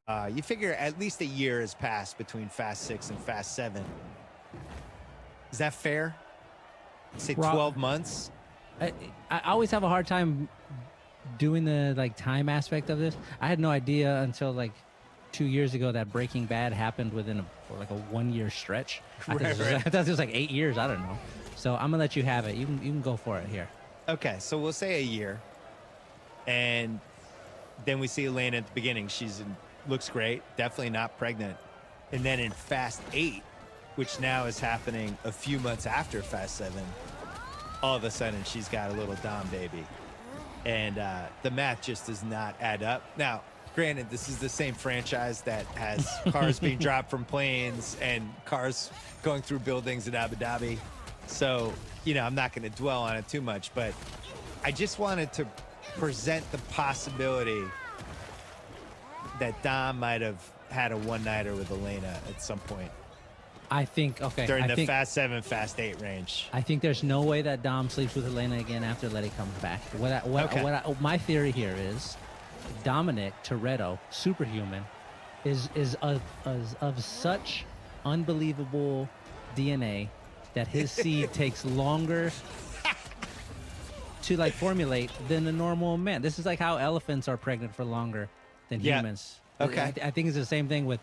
You figure at least a year has passed between Fast 6 and Fast 7. Is that fair? Say Ro- 12 months? I always have a hard time doing the like time aspect of this. I had no idea until like 2 years ago that Breaking Bad happened within like a 1 year stretch. I thought it was like 8 years. I don't know. So I'm gonna let you have it. You can go for it here. Okay, so we'll say a year. And then we see Elena at the beginning. Looks great, definitely not pregnant. And then in Fast 8, which now is happening a few months after Fast 7, all of a sudden she's got a little Dom baby. And the math just does not add up. Now, granted, this is the same franchise that has cars being dropped from planes and cars going through buildings in Abu Dhabi. So, I'm not going to dwell on it too much, but I just wanted to present the possibility that Dom might have had a one-nighter with Elena at some point I think okay. during I the think, Fast 7, Fast 8 range. I think there's no way that Dom sleeps with Elena again after Letty comes back. My theory here is Dominic Toretto, superhuman, is of such unbelievable DNA that his seed takes longer to like formulate than a normal man. This is like how elephants are pregnant for longer than Yeah. humans. Okay. I think it's the same thing with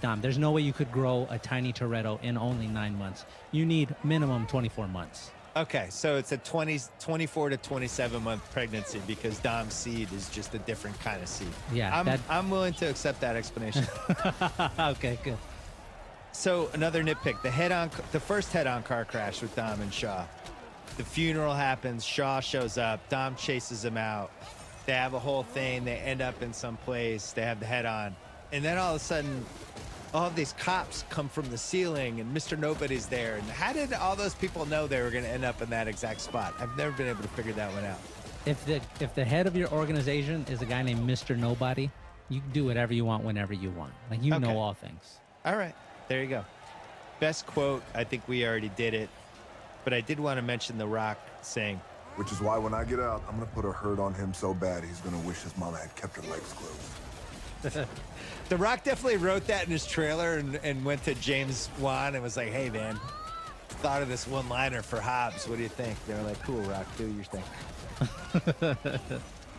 Dom. There's no way you could grow a tiny Toretto in only 9 months. You need minimum 24 months. Okay, so it's a 24 to 27 month pregnancy because Dom's seed is just a different kind of seed. Yeah, I'm willing to accept that explanation. Okay, good. So another nitpick: the first head-on car crash with Dom and Shaw. The funeral happens. Shaw shows up. Dom chases him out. They have a whole thing. They end up in some place. They have the head-on, and then all of a sudden, all of these cops come from the ceiling, and Mr. Nobody's there. And how did all those people know they were going to end up in that exact spot? I've never been able to figure that one out. If the head of your organization is a guy named Mr. Nobody, you can do whatever you want whenever you want. Like you Okay. know all things. All right, there you go. Best quote, I think we already did it, but I did want to mention The Rock saying, Which is why when I get out, I'm gonna put a hurt on him so bad he's gonna wish his mama had kept her legs closed. The Rock definitely wrote that in his trailer and went to James Wan and was like, hey, man, thought of this one-liner for Hobbs. What do you think? They were like, cool, Rock, do your thing.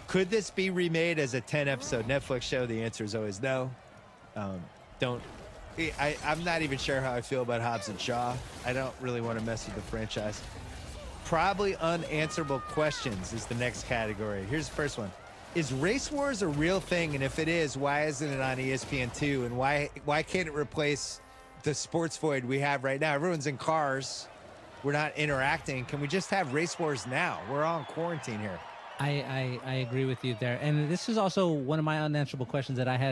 Could this be remade as a 10-episode Netflix show? The answer is always no. I'm not even sure how I feel about Hobbs and Shaw. I don't really want to mess with the franchise. Probably unanswerable questions is the next category. Here's the first one. Is Race Wars a real thing? And if it is, why isn't it on ESPN2? And why can't it replace the sports void we have right now? Everyone's in cars. We're not interacting. Can we just have Race Wars now? We're all in quarantine here. I agree with you there. And this is also one of my unanswerable questions that I had